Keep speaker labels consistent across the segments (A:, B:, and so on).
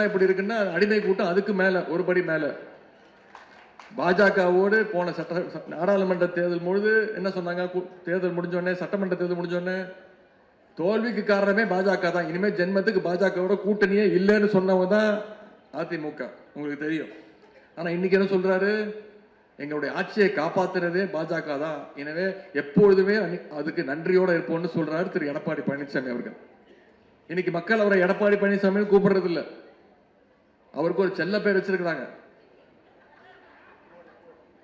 A: இப்படி இருக்குன்னா அடிமை கூட்டம் அதுக்கு மேல ஒரு படி மேல பாஜகவோடு போன நாடாளுமன்ற தேர்தல் பொழுது என்ன சொன்னாங்க? தேர்தல் முடிஞ்சோடனே, சட்டமன்ற தேர்தல் முடிஞ்சோடனே தோல்விக்கு காரணமே பாஜக தான், இனிமே ஜென்மத்துக்கு பாஜகவோட கூட்டணியே இல்லைன்னு சொன்னவங்க தான் அதிமுக, உங்களுக்கு தெரியும். ஆனா இன்னைக்கு என்ன சொல்றாரு? எங்களுடைய ஆட்சியை காப்பாத்துறதே பாஜக தான், எனவே எப்பொழுதுமே அதுக்கு நன்றியோட இருப்போம்னு சொல்றாரு திரு எடப்பாடி பழனிசாமி அவர்கள். இன்னைக்கு மக்கள் அவரை எடப்பாடி பழனிசாமி கூப்பிடுறது இல்லை, அவருக்கு ஒரு செல்ல பேர் வச்சிருக்கிறாங்க,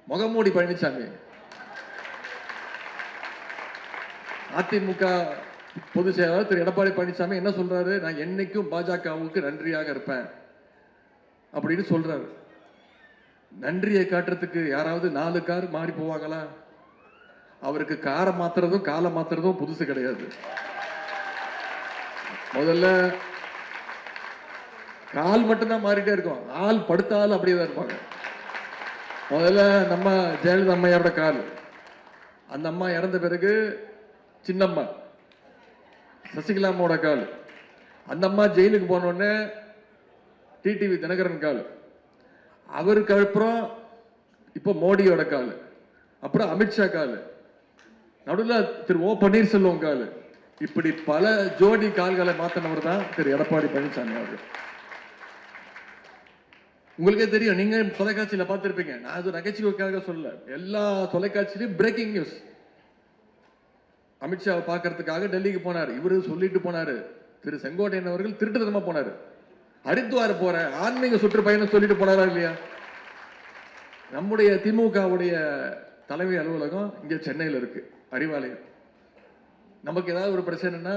A: முகமூடி பழனிசாமி. அதிமுக பொதுச் செயலாளர் திரு எடப்பாடி பழனிசாமி என்ன சொல்றாரு? நான் என்னைக்கும் பாஜகவுக்கு நன்றியாக இருப்பேன் அப்படின்னு சொல்றாரு. நன்றியை காட்டுறதுக்கு யாராவது 4 கார் மாறி போவாங்களா? அவருக்கு காரை மாத்துறதும் காலை மாத்துறதும் புதுசு கிடையாது. முதல்ல கால் மட்டும்தான் மாறிட்டே இருக்கும், ஆள் படுத்த ஆள் அப்படியே தான் இருப்பாங்க. முதல்ல நம்ம ஜெயலலிதா அம்மையாரோட கால், அந்த அம்மா இறந்த பிறகு சின்னம்மா சசிகலா அம்மாவோட கால், அந்த அம்மா ஜெயிலுக்கு போனோடனே டிடிவி தினகரன் கால், அவருக்கு அப்புறம் இப்போ மோடியோட கால், அப்புறம் அமித்ஷா கால், நடுவில் திரு ஓ பன்னீர்செல்வம் கால், இப்படி பல ஜோடி கால்களை மாத்தினவர் தான் திரு எடப்பாடி பழனிசாமி அவர்கள். உங்களுக்கே தெரியும், நீங்க தொலைக்காட்சியில பார்த்திருப்பீங்க, நான் அது நகைச்சுவைக்காக சொல்ல, எல்லா தொலைக்காட்சியிலும் பிரேக்கிங் நியூஸ். அமித்ஷாவை பார்க்கறதுக்காக டெல்லிக்கு போனார், இவரு சொல்லிட்டு போனாரு, திரு செங்கோட்டையன் அவர்கள் திருட்டுத்தனமா போனாரு, ஹரித்வார் போற ஆன்மீக சுற்றுப்பயணம் சொல்லிட்டு போனாரா இல்லையா? நம்முடைய திமுகவுடைய தலைமை அலுவலகம் இங்க சென்னையில் இருக்கு, அறிவாலயம். நமக்கு ஏதாவது ஒரு பிரச்சனைனா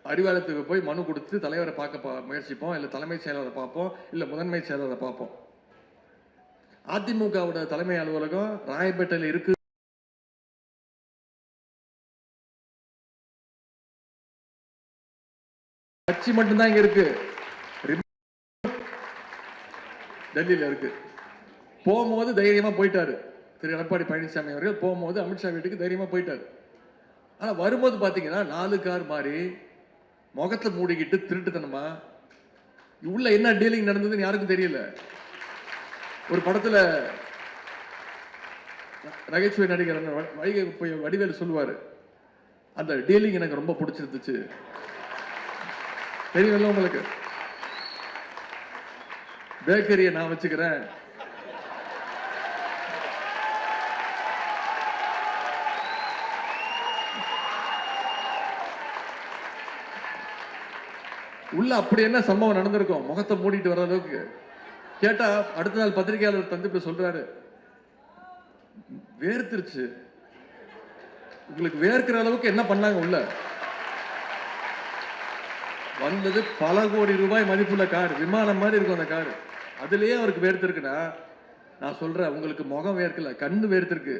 A: அறிவாலயத்துக்கு போய் மனு கொடுத்து தலைவரை பார்க்க முயற்சிப்போம், இல்லை தலைமைச் செயலரை பார்ப்போம், இல்லை முதன்மை செயலரை பார்ப்போம். அதிமுகவோட தலைமை அலுவலகம் ராயப்பேட்டையில் இருக்கு, கட்சி மட்டும்தான் இங்க இருக்கு, டெல்லியில இருக்கு. போகும்போது தைரியமா போயிட்டாரு திரு எடப்பாடி பழனிசாமி அவர்கள், போகும்போது அமித்ஷா வீட்டுக்கு தைரியமா போயிட்டாரு. ஆனா வரும்போது பாத்தீங்கன்னா 4 கார் மாறி முகத்தை மூடிக்கிட்டு திருட்டுத்தனமா, உள்ள என்ன டீலிங் நடந்ததுன்னு யாருக்கும் தெரியல. ஒரு படத்துல நகைச்சுவை நடிகர் வடிவேல் சொல்லுவாரு, அந்த டீலிங் எனக்கு ரொம்ப பிடிச்சிருந்துச்சு, தெரியல உங்களுக்கு, பேக்கரியை நான் வச்சுக்கிறேன், உள்ள அப்படி என்ன சம்பவம் நடந்திருக்கும், முகத்தை மூடிட்டு வர அளவுக்கு. கேட்டா அடுத்த நாள் பத்திரிகையாளர் தந்து சொல்றாரு, வேர்த்திருச்சு. உங்களுக்கு வேர்க்கிற அளவுக்கு என்ன பண்ணாங்க? உள்ள வந்தது பல கோடி ரூபாய் மதிப்புள்ள கார், விமானம் மாதிரி இருக்கும் அந்த கார், அதுலயே அவருக்கு வேர்த்திருக்குன்னா, நான் சொல்றேன், உங்களுக்கு முகம் வேர்க்கல, கண்ணு வேர்த்திருக்கு.